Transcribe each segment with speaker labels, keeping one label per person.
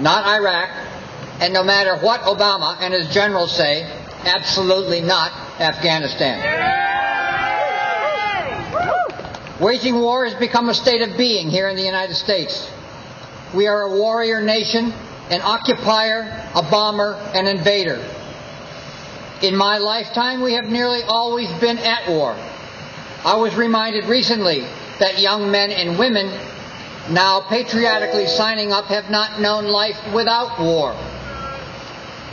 Speaker 1: not Iraq, and no matter what Obama and his generals say, absolutely not Afghanistan. Waging war has become a state of being here in the United States. We are a warrior nation, an occupier, a bomber, an invader. In my lifetime, we have nearly always been at war. I was reminded recently that young men and women now patriotically signing up have not known life without war.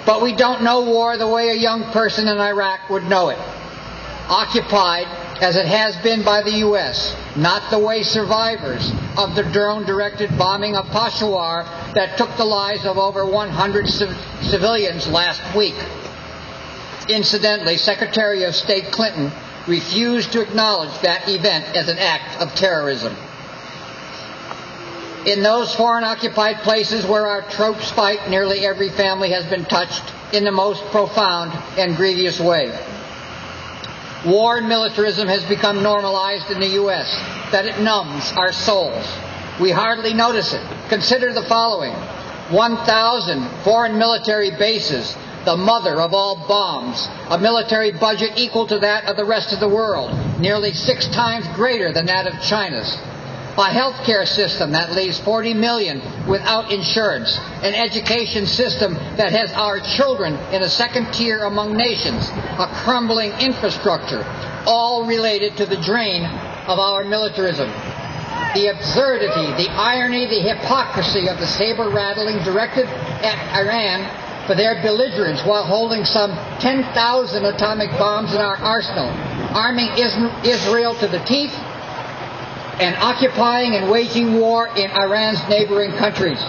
Speaker 1: But we don't know war the way a young person in Iraq would know it. Occupied, as it has been by the U.S., not the way survivors of the drone-directed bombing of Peshawar that took the lives of over 100 civilians last week. Incidentally, Secretary of State Clinton refused to acknowledge that event as an act of terrorism. In those foreign-occupied places where our troops fight, nearly every family has been touched in the most profound and grievous way. War and militarism has become normalized in the U.S., that it numbs our souls. We hardly notice it. Consider the following. 1,000 foreign military bases, the mother of all bombs, a military budget equal to that of the rest of the world, nearly 6 times greater than that of China's. A healthcare system that leaves 40 million without insurance, an education system that has our children in a second tier among nations, a crumbling infrastructure, all related to the drain of our militarism. The absurdity, the irony, the hypocrisy of the saber-rattling directed at Iran for their belligerence while holding some 10,000 atomic bombs in our arsenal, arming Israel to the teeth, and occupying and waging war in Iran's neighboring countries.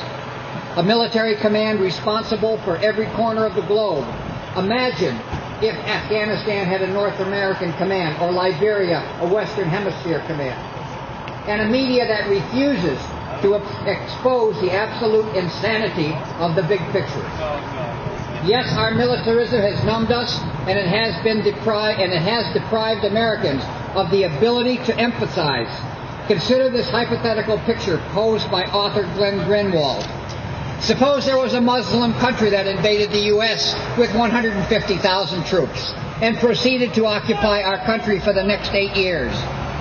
Speaker 1: A military command responsible for every corner of the globe. Imagine if Afghanistan had a North American command, or Liberia a Western Hemisphere command. And a media that refuses to expose the absolute insanity of the big picture. Yes, our militarism has numbed us, and it has deprived Americans of the ability to empathize. Consider this hypothetical picture posed by author Glenn Greenwald. Suppose there was a Muslim country that invaded the U.S. with 150,000 troops and proceeded to occupy our country for the next 8 years,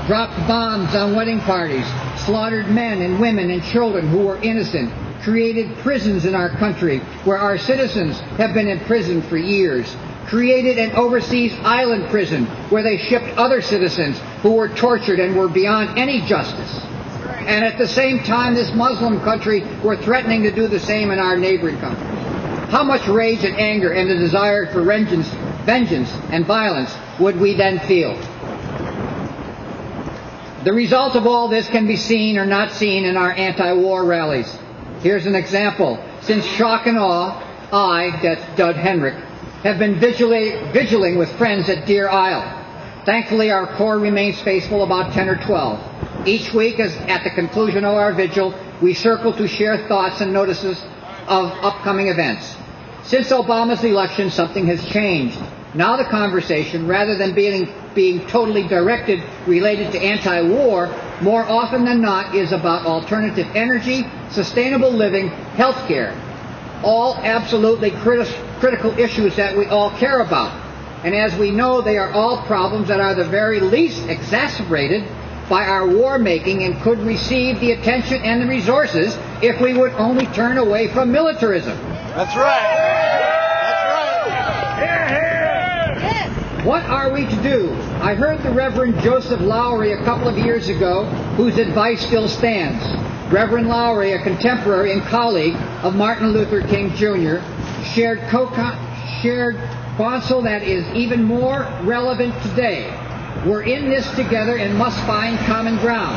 Speaker 1: dropped bombs on wedding parties, slaughtered men and women and children who were innocent, created prisons in our country where our citizens have been imprisoned for years, created an overseas island prison where they shipped other citizens who were tortured and were beyond any justice. And at the same time, this Muslim country were threatening to do the same in our neighboring countries. How much rage and anger and the desire for vengeance and violence would we then feel? The result of all this can be seen or not seen in our anti-war rallies. Here's an example. Since shock and awe, that's Dud Hendricks, have been vigiling with friends at Deer Isle. Thankfully, our corps remains faithful, about 10 or 12. Each week, at the conclusion of our vigil, we circle to share thoughts and notices of upcoming events. Since Obama's election, something has changed. Now the conversation, rather than being totally directed related to anti-war, more often than not is about alternative energy, sustainable living, health care. All absolutely critical issues that we all care about. And as we know, they are all problems that are the very least exacerbated by our war making and could receive the attention and the resources if we would only turn away from militarism.
Speaker 2: That's right. That's right.
Speaker 1: What are we to do? I heard the Reverend Joseph Lowry a couple of years ago, whose advice still stands. Reverend Lowry, a contemporary and colleague of Martin Luther King Jr., shared counsel that is even more relevant today. We're in this together and must find common ground.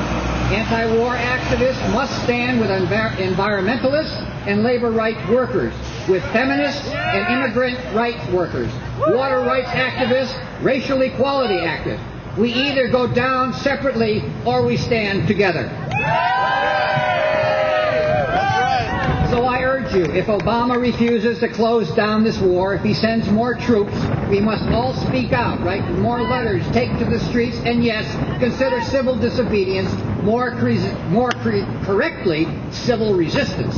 Speaker 1: Anti-war activists must stand with environmentalists and labor rights workers, with feminists and immigrant rights workers, water rights activists, racial equality activists. We either go down separately or we stand together. So I urge you, if Obama refuses to close down this war, if he sends more troops, we must all speak out, write more letters, take to the streets, and yes, consider civil disobedience, more correctly, civil resistance.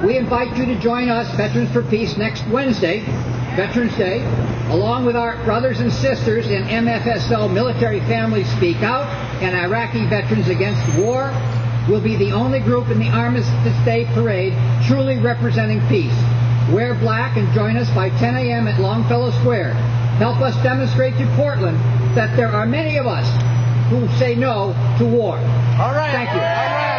Speaker 1: We invite you to join us, Veterans for Peace, next Wednesday, Veterans Day, along with our brothers and sisters in MFSL Military Families Speak Out and Iraqi Veterans Against War. We'll be the only group in the Armistice Day Parade truly representing peace. Wear black and join us by 10 a.m. at Longfellow Square. Help us demonstrate to Portland that there are many of us who say no to war.
Speaker 2: All right.
Speaker 1: Thank you.
Speaker 2: All right.